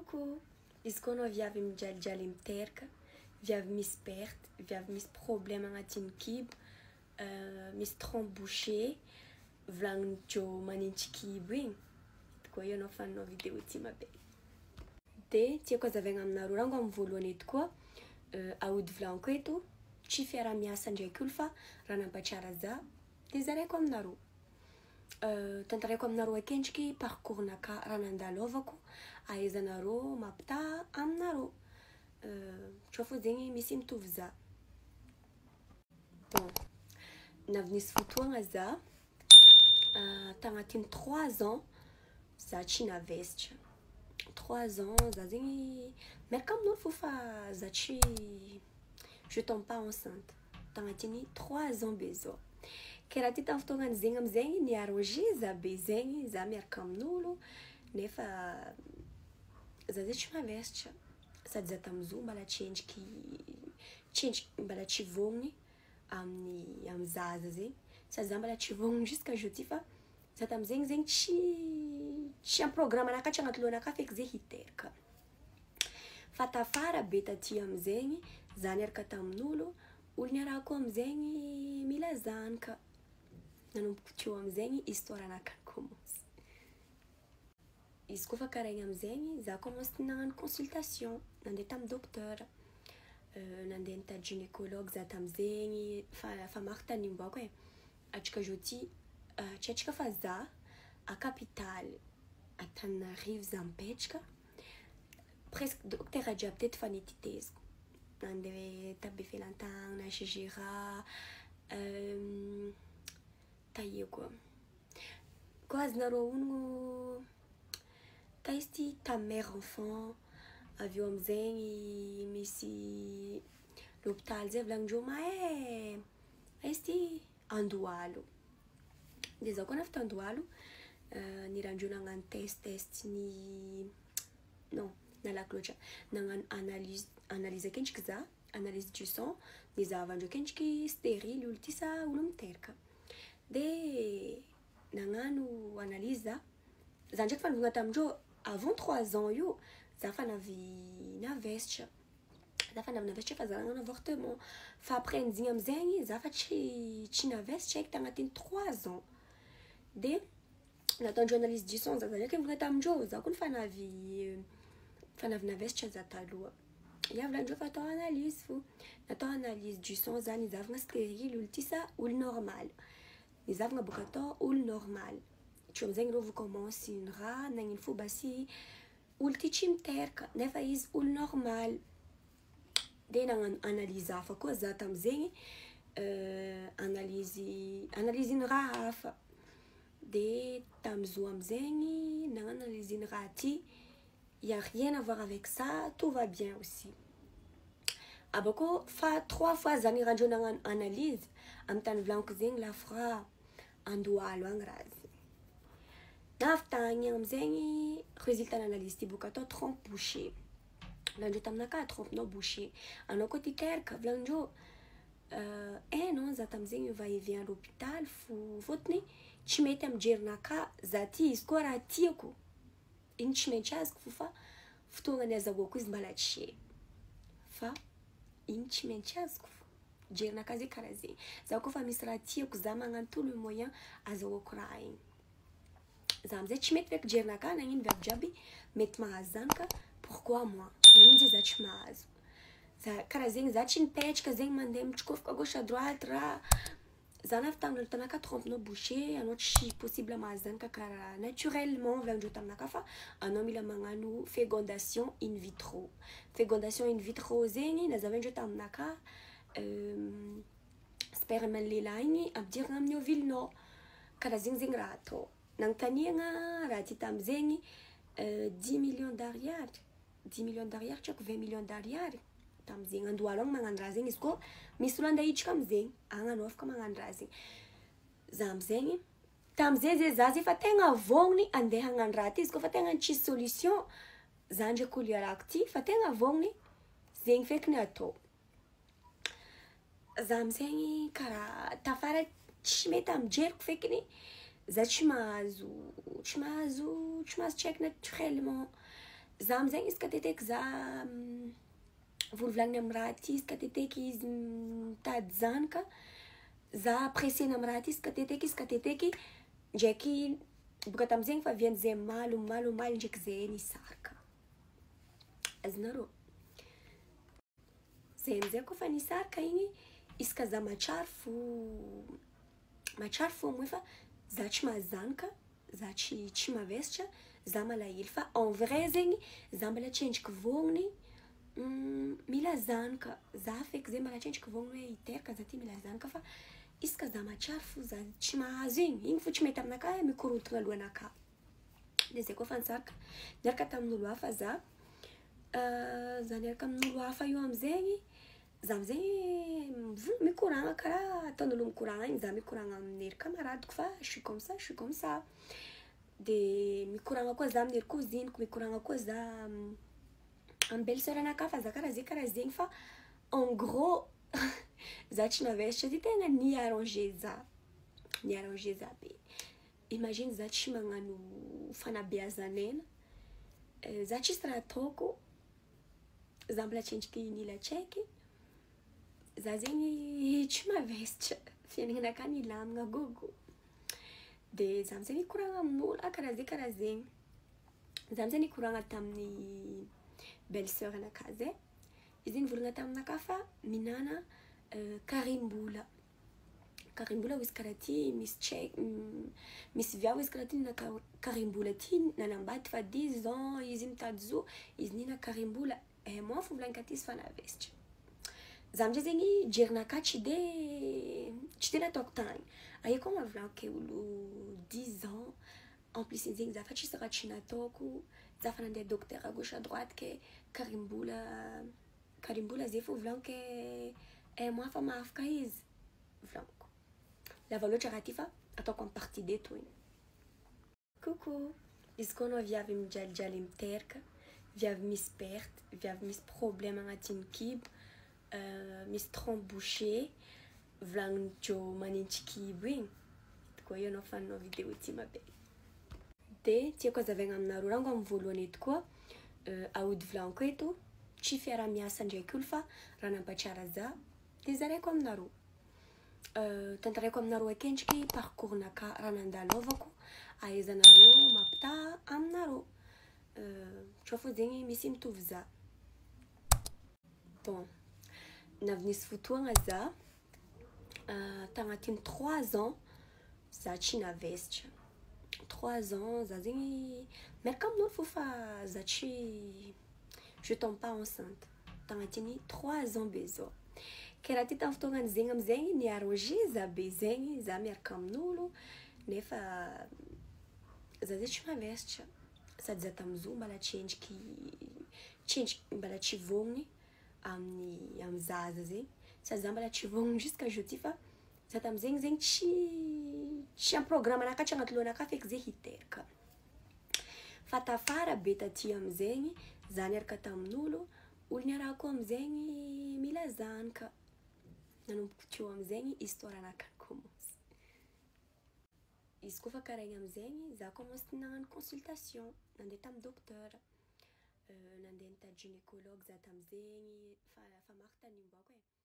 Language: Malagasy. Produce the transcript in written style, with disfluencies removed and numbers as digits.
Coucou! Izy koa anao viavy mijalijaly miteraka, viavy misy perte, viavy misy problème agnatin'ny kibo, misy trompe bouché, volagnin-dreo manintsy kibo igny, koa io anao fanao vidéo ty mabe. De tiako hazavaigna aminareo rango amin'ny voalohany eto koa, aody volaniko eto, tsy fiara-miasa ndraiky olo fa raha nampatsara za, de zaraiko aminareo. Tantaraiko aminareo akendriky parcours-naka raha nandalovako ahaizanareo mampita aminareo. Tsy fô zegny misy mitovy za. Bon, navy nisy fotoagna za tagnatin'ny 3 ans za tsy navesitra. 3 ans za zegny miaraka amin'olo fô fa za tsy je tombe pas enceinte. Tagnatin'ny 3 ans be zao. Ke raha ty tamin'ny fotoagnany zegny amizegny niarrange za be zegny za miaraka amin'olo nefa za zay tsy navesitra sady za tamizo mbala tsendriky mbala tsy vognony amin'ny zaza zegny sady za mbala tsy vognony jusqu'à aujourd'hui fa za tamizegny zegny tsy am programme anaka tsy agnaty lohanaka feky ze hiteraka fa tafara be taty amizegny za niaraka tamin'olo olo niarako amizegny mila zanaka nanomboko teo amizegny histoire anaka commence. Izy koa fa karaha igny amizegny za commence nagnano consultation nandeha tamy docteur, nandeha nitady gynécologue za tamizegny fa maro tany mboako atrika aujourd'hui tsy atrika fa za a capitale Antananarivo za mipetraka presque docteur jiaby teto fa nititeziko nandeha tabe felantagnana Gégéra taia koa azonareo onogno taizy ty ta mère enfant avy eo amizegny misy l'hôpital zay volagnin-dreo aizy ty Andohalo de za koa nafy Andohalo nirandreo nagnano test ny non nalaky loatra nagnano analyse akendriky za analyse du sang de zahavandreo akendriky stérile olo ty sa olo miteraka de nagnano analyse za ndraiky fa nivogna tamindreo avant 3 ans io za fa navesitra fa za nagnano avortement fa après nizigny amizegny za fa tsy navesitra eky tagnatin'ny 3 ans de nataondreo analyse du sang za ndraiky nivogna tamindreo za koa fa navy navesitra za taloha ya volandreo fa atao analyse fo natao analyse du sang za nizavagna stérile olo ty sa olo normal nizavagna boka atao olo normal tsy amizegny reo vo commence ny raha nagnino fomba sy olo ty tsy miteraka nefa izy olo normal de nagnano analyse hafa koa za tamizegny analyse ny raha hafa de tamizo amizegny nagnano analyse ny raha ty y a rien à voir avec ça, tout va bien aussi. Abako fa 3 fois za nirandreo nagnano analyse amin'ny tany volaniko zegny lafra Andohalo agny raha zegny. Navy tagny amizegny résultat d'analyse ty boka atao trompe bouché. Volandreo taminaka trompenao bouché. Anao koa ty teraka volandreo non za tamizegny va et vient à l'hôpital fotony tsy mety amy jerinaka za ty izy koa raha tiako. Igny tsy maintsy azoko fo fa fotoagnany azahoako izy mbala tsy fa igny tsy maintsy azoko fo jerinaka zay karaha zegny za koa fa misy raha tiako za magnano tout le moyen azahoako raha igny za amizay tsy mety feky jerinaka nagnino viavy jiaby mety mahazo zanaka pourquoi moi nagnino zay za tsy mahazo za karaha zegny za tsy nipetraka zegny mandeha mitrokofaka gauche à droite raha za navy tamin'olo tanaka trompenao bouché anao tsy possible mahazo zanaka karaha naturellement volandreo taminaka fa anao mila magnano fécondation in vitro zegny nazavaindreo taminaka sperme lehilahy igny ampidirina amin'ny ovilinao karaha zegny raha atao nagnontaniagna raha ty tamizegny 10 millions d'ariary tsy haiko 20 millions d'ariary tamizegny Andohalo agny magnano raha zegny izy koa misy olo andeha hiditra amizegny agny anao afaka magnano raha zegny za amizegny tamizay za efa tegna vognony andeha hagnano raha ty izy koa fa tegna tsisy solution za ndraiky olo iarako ty fa tegna vognony zegny feky ny atao za amizegny karaha tafara tsy mety amijeriko fekiny za tsy mahazo check naturellement za amizegny izy ka teteky za volovolagniny amin'ny raha ty, izy ka teteky izy mitady zanaka, za appréciena amin'ny raha ty, izy ka teteky ndraiky boka tamizegny fa vian'zay malo ndraiky zay nisarika. Azonareo zay amizay koa fa nisarika igny, izy ka za matsary fo moa fa za tsy mahazanaka, za tsy mavesatra, za malahelo fa en vrai zegny za mbala tsendriky vognony mila zanaka, za feky zay mbala tsendriky vognony hoe hiteraka za ty mila zanaka, fa izy ka za matsary fo za tsy mahazo igny fo tsy mety aminakahy mikorontagna lohanakahy. De zay koa fa nisarika niaraka tamin'olo hafa za niaraka amin'olo hafa io amizegny, za amizegny mikoragna karaha ataon'olo mikoragna igny, za mikoragna amin'ny ery camaradeko fa je suis comme ça, de mikoragna koa za amin'ny ery cousineko, mikoragna koa za amin'ny belle-sœur anakahy, fa za karaha zegny fa en gros za tsy mavesatra ty tegna ni-arranger za be. Imagine za tsy magnano fanabeazanena, za tsisy raha ataoko, za mbola tsendriky nilatsaiky, za zegny tsy mavesatra, fiaignanakahy nilamina gogo. De za amizay nikoragna amin'olo karaha zegny, za amizay nikoragna tamin'ny belle-sœur anakahy zay, izy nivolagna taminakahy fa minana karim-bola ho izy karaha ty, misy viavy izy karaha ty nina karim-bola ty nanambady fa 10 ans izy mitady zo, izy nina karim-bola, moi fo volagniko aty izy fa navesatra. Za amizay zegny jerinakahy tsy de nataoko tagny, aia koa mavolagniko ke olo 10 ans en plus zegny za fa tsisy raha tsy nataoko, za fa nandeha docteur à gauche à droite ke karim-bola zay fo volagniko ke moi fa mahafaka izy volagniko. Lava loatra raha ty fa ataoko amin'ny partie D toy. Coucou, izy koa anao viavy mijalijaly miteraka, viavy misy perte, viavy misy problème agnatin'ny kibo, misy trompe bouchée, volagnin Joe manintsy kibo igny, koa io anao fanao vidéo ty mabe. De tiako hazavaigna aminareo rango amin'ny voalohany eto koa, aody volagniko eto, tsy fiara-miasa ndraiky olo fa raha nampatsara za de zaraiko aminareo. Tantaraiko aminareo akendriky parcours-nakahy, raha nandalaovako, ahaizanareo mampita aminareo. Tsao fo zegny misy mitovy za. Bon, navy nisy fotoagna za tagnatin'ny 3 ans za tsy navesatra. 3 ans za zegny miaraka amin'olo fo fa za tsy, je tombe pas enceinte tagnatin'ny 3 ans be zao. Ke raha ty tamin'ny fotoagnany zegny amizegny ni-arranger za be zegny, za miaraka amin'olo nefa za zay tsy mavesatra, sady za tamizo mbala tsendriky mbala tsy vognony amin'ny zaza zegny, sady za mbala tsy vognony jusqu'à aujourd'hui fa za tamizegny zegny tsy amin'ny programme anakahy, tsy agnaty lohanakahy feky zay hiteraka. Fa tafara be taty amizegny za niaraka tamin'olo, olo niarahako amizegny mila zanaka, nanomboko teo amizegny histoire anakahy commence. Izy koa fa karaha igny amizegny za commence nagnano consultation, nandeha tamin'ny docteur, nandeha nitady gynécologue za tamizegny, fa maro tany nimbako e.